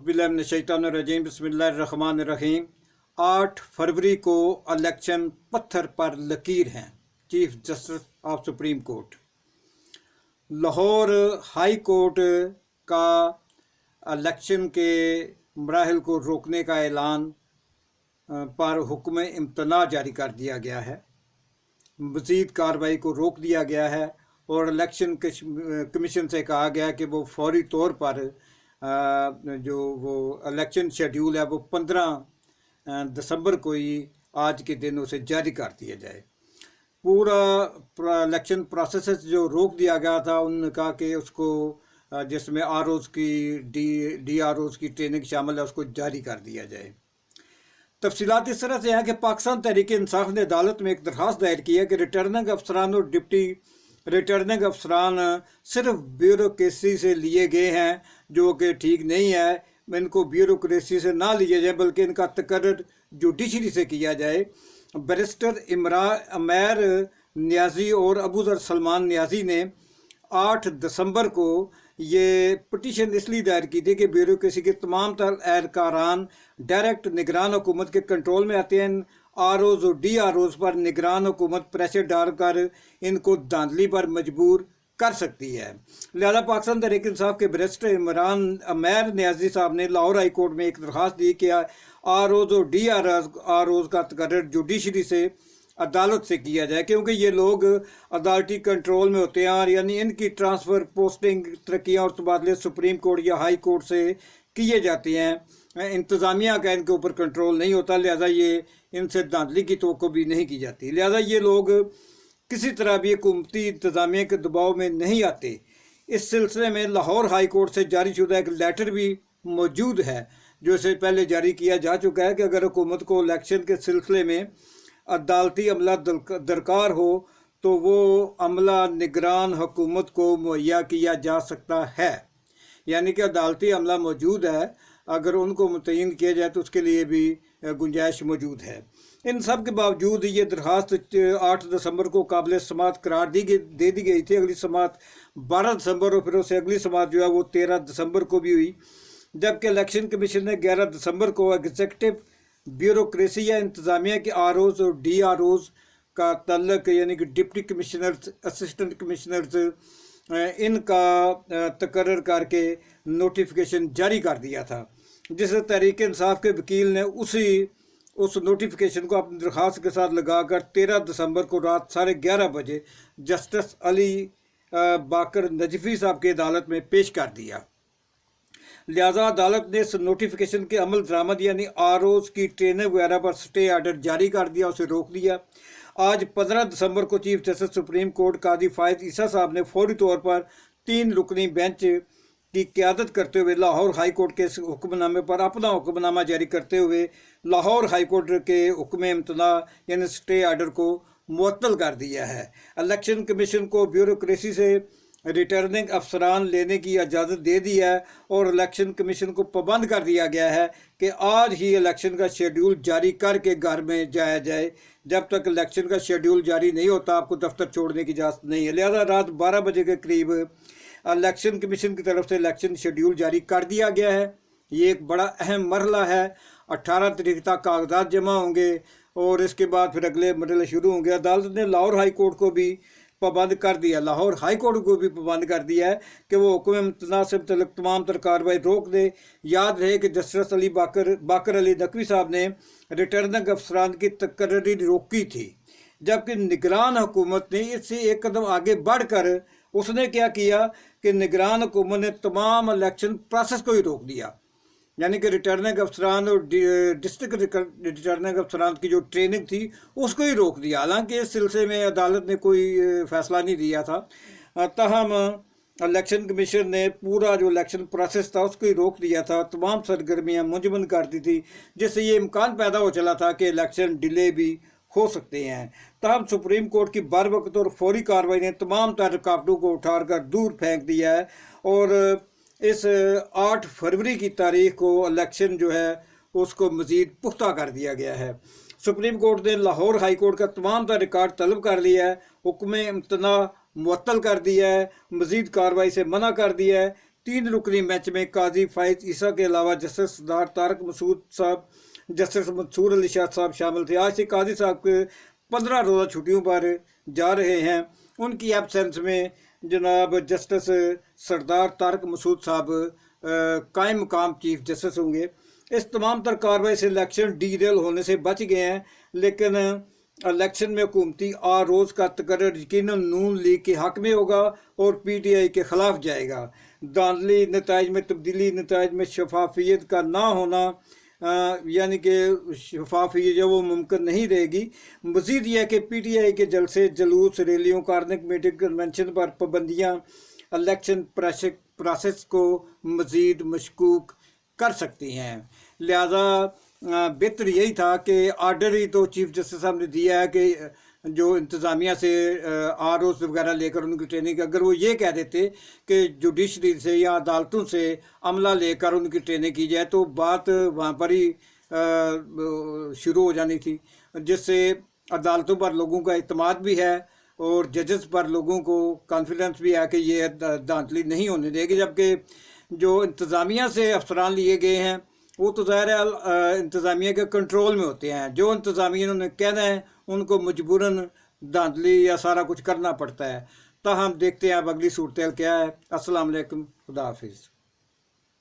औज़ुबिल्लाहिमिनश्शैतानिर्रजीम बिस्मिल्लाहिर्रहमानिर्रहीम। 8 फरवरी को इलेक्शन पत्थर पर लकीर हैं। Chief justice of supreme court. Lahore high court का इलेक्शन के मराहिल को रोकने का ऐलान पर हुक्म इम्तना जारी कर दिया गया है। मज़ीद कार्रवाई को रोक दिया गया है और इलेक्शन कमीशन से कहा गया है कि वो फौरी तौर पर जो वो इलेक्शन शेड्यूल है वो 15 दिसंबर को ही आज के दिन उसे जारी कर दिया जाए। पूरा इलेक्शन प्रोसेस जो रोक दिया गया था, उन्होंने कहा कि उसको जिसमें आरओज़ की डी आरओज़ की ट्रेनिंग शामिल है उसको जारी कर दिया जाए। तफसीलात इस तरह से हैं कि पाकिस्तान तहरीक इंसाफ ने अदालत में एक दरख्वास्त दायर की है कि रिटर्निंग अफसरान और डिप्टी रिटर्निंग अफसरान सिर्फ ब्यूरोक्रेसी से लिए गए हैं, जो कि ठीक नहीं है। इनको ब्यूरोक्रेसी से ना लिए जाए बल्कि इनका तकर्रर जुडिशरी से किया जाए। बैरिस्टर अमैर नियाज़ी और अबू ज़र सलमान नियाज़ी ने 8 दिसंबर को ये पटिशन इसलिए दायर की थी कि ब्यूरोक्रेसी के तमाम तर एहलकारान डायरेक्ट निगरान हुकूमत के कंट्रोल में आते हैं। आरओज़ और डी आरओज़ पर निगरान हुकूमत प्रेशर डालकर इनको धांधली पर मजबूर कर सकती है। लिहाजा पाकिस्तान तहरीक इंसाफ के बैरिस्टर अमैर नियाज़ी साहब ने लाहौर हाई कोर्ट में एक दरख्वास्त दी कि आरओज़ और डी आरओज़ का तकर्रर जुडिशरी से अदालत से किया जाए, क्योंकि ये लोग अदालती कंट्रोल में होते हैं और यानी इनकी ट्रांसफ़र, पोस्टिंग, तरक्कियाँ और तबादले सुप्रीम कोर्ट या हाई कोर्ट से किए जाते हैं। इंतज़ामिया का इनके ऊपर कंट्रोल नहीं होता, लिहाजा ये इनसे धांधली की तवक्को भी नहीं की जाती। लिहाजा ये लोग किसी तरह भी हुकूमती इंतज़ामिया के दबाव में नहीं आते। इस सिलसिले में लाहौर हाई कोर्ट से जारी शुदा एक लेटर भी मौजूद है, जो इससे पहले जारी किया जा चुका है कि अगर हुकूमत को इलेक्शन के सिलसिले में अदालती अमला दरकार हो तो वो अमला निगरान हुकूमत को मुहैया किया जा सकता है। यानी कि अदालती अमला मौजूद है, अगर उनको मुतय्यन किया जाए तो उसके लिए भी गुंजाइश मौजूद है। इन सब के बावजूद ये दरख्वास्त 8 दिसंबर को काबिल समात करार दे दी गई थी। अगली समात 12 दिसंबर और फिर उससे अगली समात जो है वो 13 दिसंबर को भी हुई, जबकि इलेक्शन कमीशन ने 11 दिसंबर को एग्जीक्यूटिव ब्यूरोक्रेसी या इंतज़ामिया के आरओज़ और डी आरओज़ का तल्लक यानी कि डिप्टी कमिश्नर्स, असिस्टेंट कमिश्नर्स, इनका तकर्रर करके नोटिफिकेशन जारी कर दिया था, जिस तहरीक इंसाफ के वकील ने उस नोटिफिकेशन को अपनी दरख्वास्त के साथ लगाकर 13 दिसंबर को रात 11:30 बजे जस्टिस अली बाकर नजफी साहब की अदालत में पेश कर दिया। लिहाजा अदालत ने इस नोटिफिकेशन के अमल दरामद यानी आरओज़ की ट्रेनिंग वगैरह पर स्टे आर्डर जारी कर दिया, उसे रोक दिया। आज 15 दिसंबर को चीफ जस्टिस सुप्रीम कोर्ट काजी फायद ईसा साहब ने फौरी तौर पर 3 रुकनी बेंच की क़यादत करते हुए लाहौर हाई कोर्ट के हुक्मनामे पर अपना हुक्मनामा जारी करते हुए लाहौर हाई कोर्ट के हुक्म इम्तना यानी स्टे आर्डर को मुअत्तल कर दिया है। इलेक्शन कमीशन को ब्यूरोक्रेसी से रिटर्निंग अफसरान लेने की इजाज़त दे दी है और इलेक्शन कमीशन को पाबंद कर दिया गया है कि आज ही इलेक्शन का शेड्यूल जारी करके घर में जाया जाए। जब तक इलेक्शन का शेड्यूल जारी नहीं होता आपको दफ्तर छोड़ने की इजाज़त नहीं है। लिहाजा रात 12 बजे के करीब इलेक्शन कमीशन की तरफ से इलेक्शन शेड्यूल जारी कर दिया गया है। ये एक बड़ा अहम मरहला है। 18 तारीख तक कागजात जमा होंगे और इसके बाद फिर अगले मरहले शुरू होंगे। अदालत ने लाहौर हाई कोर्ट को भी पाबंद कर दिया, लाहौर हाई कोर्ट को भी पाबंद कर दिया है कि वो हुक्म इम्तना से तमाम तर कार्रवाई रोक दे। याद रहे कि जस्टिस अली बाकर अली नकवी साहब ने रिटर्निंग अफसरान की तकर्री रोकी थी, जबकि निगरान हुकूमत ने इससे एक कदम आगे बढ़कर उसने क्या किया कि निगरान हुकूमत ने तमाम इलेक्शन प्रोसेस को ही रोक दिया। यानी कि रिटर्निंग अफसरान और डिस्ट्रिक्ट रिटर्निंग अफसरान की जो ट्रेनिंग थी उसको ही रोक दिया। हालांकि इस सिलसिले में अदालत ने कोई फैसला नहीं दिया था, ताहम इलेक्शन कमीशन ने पूरा जो इलेक्शन प्रोसेस था उसको ही रोक दिया था, तमाम सरगर्मियाँ मुंजमद कर दी थी, जिससे ये इम्कान पैदा हो चला था कि इलेक्शन डिले भी हो सकते हैं। तहम सुप्रीम कोर्ट की बर वक्त और फौरी कार्रवाई ने तमाम तर रुकावटों को उठाकर दूर फेंक दिया है और इस 8 फरवरी की तारीख को इलेक्शन जो है उसको मज़ीद पुख्ता कर दिया गया है। सुप्रीम कोर्ट ने लाहौर हाई कोर्ट का तमाम तर रिकॉर्ड तलब कर लिया है, हुक्म इम्तना मुअत्तल कर दिया है, मज़ीद कार्रवाई से मना कर दिया है तीन रुकनी मैच में काजी फाइज ईसा के अलावा जस्टिस सरदार तारक मसूद साहब, जस्टिस मंसूर अली शाह साहब शामिल थे। आज से काजी साहब के 15 रोज़ा छुट्टियों पर जा रहे हैं। उनकी एब्सेंस में जनाब जस्टिस सरदार तारक मसूद साहब कायम मकाम चीफ जस्टिस होंगे। इस तमाम तर कार्रवाई से इलेक्शन डीरेल होने से बच गए हैं, लेकिन इलेक्शन में हुकूमती आरोज़ का तकर्रर यकीनन नून लीग के हक़ में होगा और PTI के ख़िलाफ़ जाएगा। दांधली नताइज में तब्दीली, नताइज में शफाफियत का ना होना, यानी कि शफाफियत जो वो मुमकिन नहीं रहेगी। मज़ीद यह कि PTI के जलसे, जुलूस, रैलियों, कार्निक मीटिंग, कन्वेंशन पर पाबंदियाँ इलेक्शन प्रोसेस को मज़ीद मशकूक कर सकती हैं। लिहाजा बेहतर यही था कि आर्डर ही तो चीफ जस्टिस साहब ने दिया है कि जो इंतज़ामिया से ROs वगैरह लेकर उनकी ट्रेनिंग, अगर वो ये कह देते कि जुडिशरी से या अदालतों से अमला लेकर उनकी ट्रेनिंग की जाए तो बात वहाँ पर ही शुरू हो जानी थी, जिससे अदालतों पर लोगों का इत्मीनान भी है और जजेस पर लोगों को कॉन्फिडेंस भी है कि ये धांधली नहीं होने देगी। जबकि जो इंतज़ामिया से अफसरान लिए गए हैं वो तो ज़ाहिर है इंतज़ामिया के कंट्रोल में होते हैं। जो इंतज़ामिया ने कहना है उनको मजबूरन धांधली या सारा कुछ करना पड़ता है। ताहम देखते हैं अब अगली सूरत क्या है। अस्सलाम वालेकुम, खुदा हाफिज़।